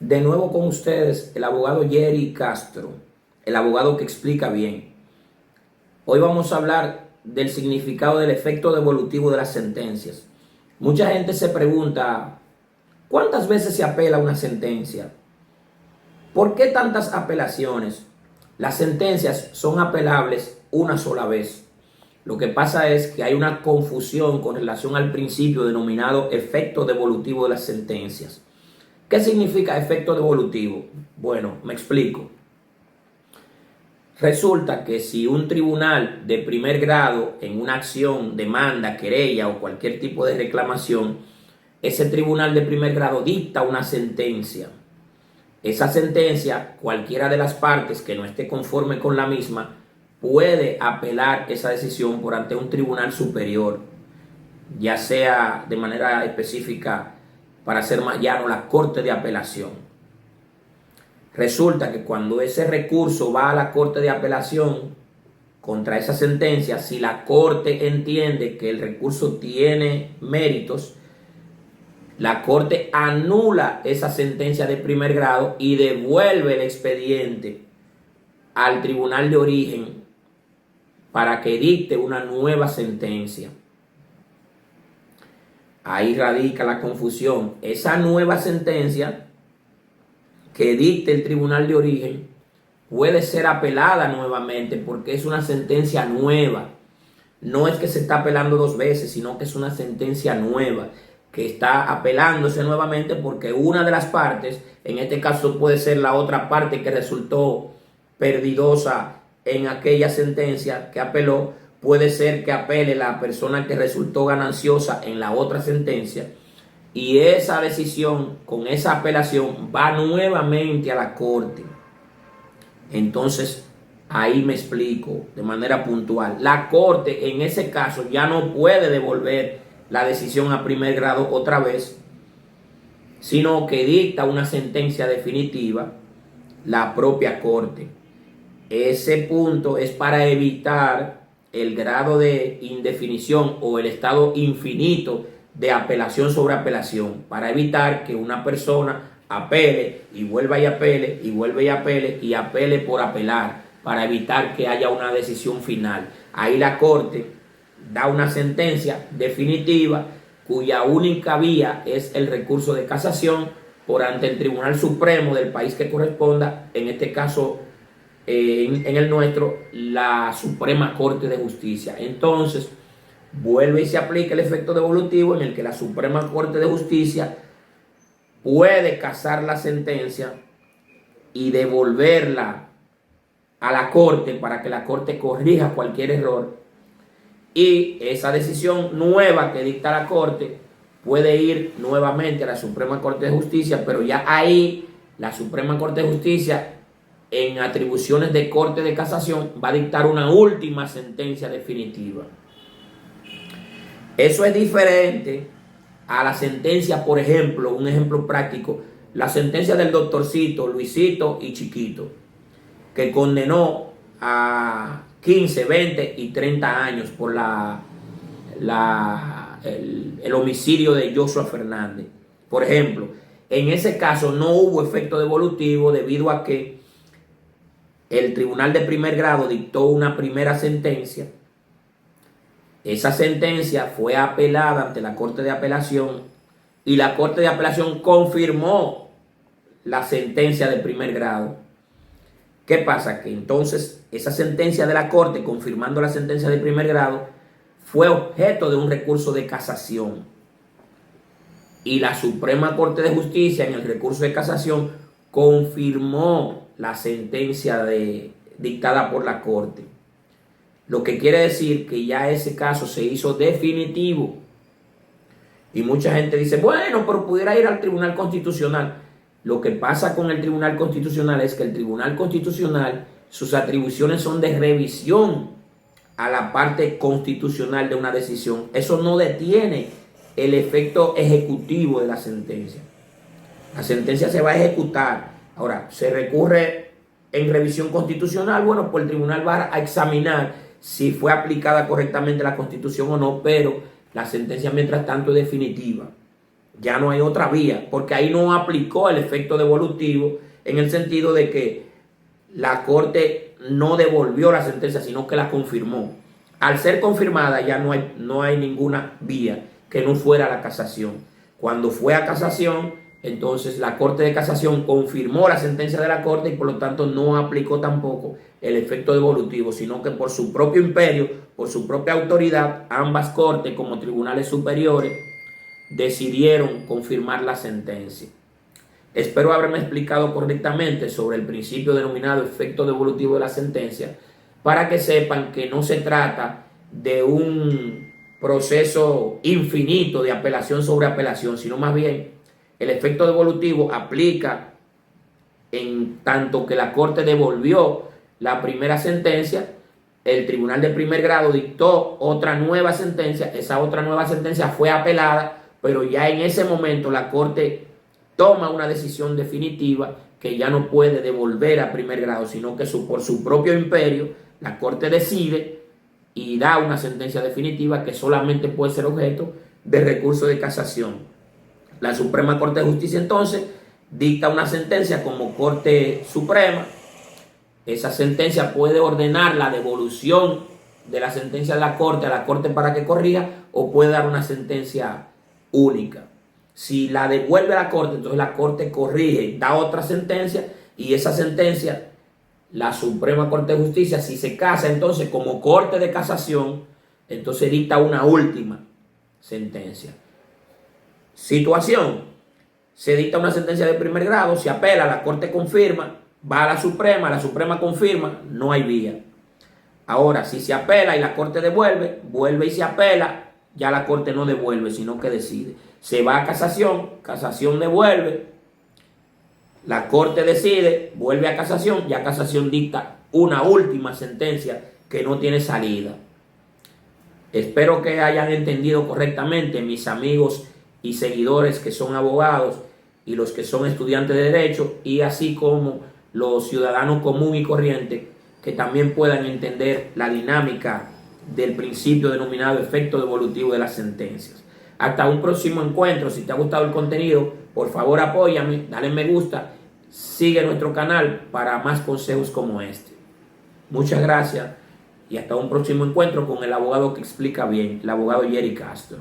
De nuevo con ustedes, el abogado Jerry Castro, el abogado que explica bien. Hoy vamos a hablar del significado del efecto devolutivo de las sentencias. Mucha gente se pregunta, ¿cuántas veces se apela una sentencia? ¿Por qué tantas apelaciones? Las sentencias son apelables una sola vez. Lo que pasa es que hay una confusión con relación al principio denominado efecto devolutivo de las sentencias. ¿Qué significa efecto devolutivo? Bueno, me explico. Resulta que si un tribunal de primer grado en una acción, demanda, querella o cualquier tipo de reclamación, ese tribunal de primer grado dicta una sentencia. Esa sentencia, cualquiera de las partes que no esté conforme con la misma, puede apelar esa decisión por ante un tribunal superior, ya sea de manera específica, para ser más llano, la Corte de Apelación. Resulta que cuando ese recurso va a la Corte de Apelación contra esa sentencia, si la Corte entiende que el recurso tiene méritos, la Corte anula esa sentencia de primer grado y devuelve el expediente al tribunal de origen para que dicte una nueva sentencia. Ahí radica la confusión. Esa nueva sentencia que dicte el tribunal de origen puede ser apelada nuevamente porque es una sentencia nueva. No es que se está apelando dos veces, sino que es una sentencia nueva que está apelándose nuevamente porque una de las partes, en este caso puede ser la otra parte que resultó perdidosa en aquella sentencia que apeló, puede ser que apele la persona que resultó gananciosa en la otra sentencia, y esa decisión con esa apelación va nuevamente a la Corte. Entonces, ahí me explico de manera puntual. La Corte en ese caso ya no puede devolver la decisión a primer grado otra vez, sino que dicta una sentencia definitiva la propia Corte. Ese punto es para evitar el grado de indefinición o el estado infinito de apelación sobre apelación, para evitar que una persona apele y vuelva y apele y vuelva y apele por apelar, para evitar que haya una decisión final. Ahí la Corte da una sentencia definitiva cuya única vía es el recurso de casación por ante el Tribunal Supremo del país que corresponda, en este caso en el nuestro, la Suprema Corte de Justicia. Entonces vuelve y se aplica el efecto devolutivo en el que la Suprema Corte de Justicia puede casar la sentencia y devolverla a la Corte para que la Corte corrija cualquier error, y esa decisión nueva que dicta la Corte puede ir nuevamente a la Suprema Corte de Justicia, pero ya ahí la Suprema Corte de Justicia, en atribuciones de Corte de Casación, va a dictar una última sentencia definitiva. Eso es diferente a la sentencia, por ejemplo, un ejemplo práctico, la sentencia del doctorcito, Luisito y Chiquito, que condenó a 15, 20 y 30 años por el homicidio de Joshua Fernández. Por ejemplo, en ese caso no hubo efecto devolutivo debido a que el tribunal de primer grado dictó una primera sentencia. Esa sentencia fue apelada ante la Corte de Apelación y la Corte de Apelación confirmó la sentencia de primer grado. ¿Qué pasa? Que entonces esa sentencia de la Corte, confirmando la sentencia de primer grado, fue objeto de un recurso de casación. Y la Suprema Corte de Justicia, en el recurso de casación, confirmó la sentencia dictada por la Corte. Lo que quiere decir que ya ese caso se hizo definitivo. Y mucha gente dice, bueno, pero pudiera ir al Tribunal Constitucional. Lo que pasa con el Tribunal Constitucional es que el Tribunal Constitucional, sus atribuciones son de revisión a la parte constitucional de una decisión. Eso no detiene el efecto ejecutivo de la sentencia. La sentencia se va a ejecutar. Ahora, se recurre en revisión constitucional, bueno, pues el tribunal va a examinar si fue aplicada correctamente la Constitución o no, pero la sentencia mientras tanto es definitiva. Ya no hay otra vía, porque ahí no aplicó el efecto devolutivo en el sentido de que la Corte no devolvió la sentencia, sino que la confirmó. Al ser confirmada ya no hay ninguna vía que no fuera la casación. Cuando fue a casación, entonces la Corte de Casación confirmó la sentencia de la Corte y por lo tanto no aplicó tampoco el efecto devolutivo, sino que por su propio imperio, por su propia autoridad, ambas Cortes como tribunales superiores decidieron confirmar la sentencia. Espero haberme explicado correctamente sobre el principio denominado efecto devolutivo de la sentencia, para que sepan que no se trata de un proceso infinito de apelación sobre apelación, sino más bien el efecto devolutivo aplica en tanto que la Corte devolvió la primera sentencia, el tribunal de primer grado dictó otra nueva sentencia, esa otra nueva sentencia fue apelada, pero ya en ese momento la Corte toma una decisión definitiva que ya no puede devolver a primer grado, sino que por su propio imperio la Corte decide y da una sentencia definitiva que solamente puede ser objeto de recurso de casación. La Suprema Corte de Justicia entonces dicta una sentencia como Corte Suprema. Esa sentencia puede ordenar la devolución de la sentencia de la Corte a la Corte para que corrija, o puede dar una sentencia única. Si la devuelve a la Corte, entonces la Corte corrige, da otra sentencia, y esa sentencia, la Suprema Corte de Justicia, si se casa entonces como Corte de Casación, entonces dicta una última sentencia. Situación: se dicta una sentencia de primer grado, se apela, la Corte confirma, va a la Suprema confirma, no hay vía. Ahora, si se apela y la Corte devuelve, vuelve y se apela, ya la Corte no devuelve, sino que decide. Se va a casación, casación devuelve, la Corte decide, vuelve a casación, ya casación dicta una última sentencia que no tiene salida. Espero que hayan entendido correctamente, mis amigos y seguidores que son abogados y los que son estudiantes de Derecho, y así como los ciudadanos común y corriente, que también puedan entender la dinámica del principio denominado efecto devolutivo de las sentencias. Hasta un próximo encuentro. Si te ha gustado el contenido, por favor apóyame, dale me gusta, sigue nuestro canal para más consejos como este. Muchas gracias y hasta un próximo encuentro con el abogado que explica bien, el abogado Jerry Castro.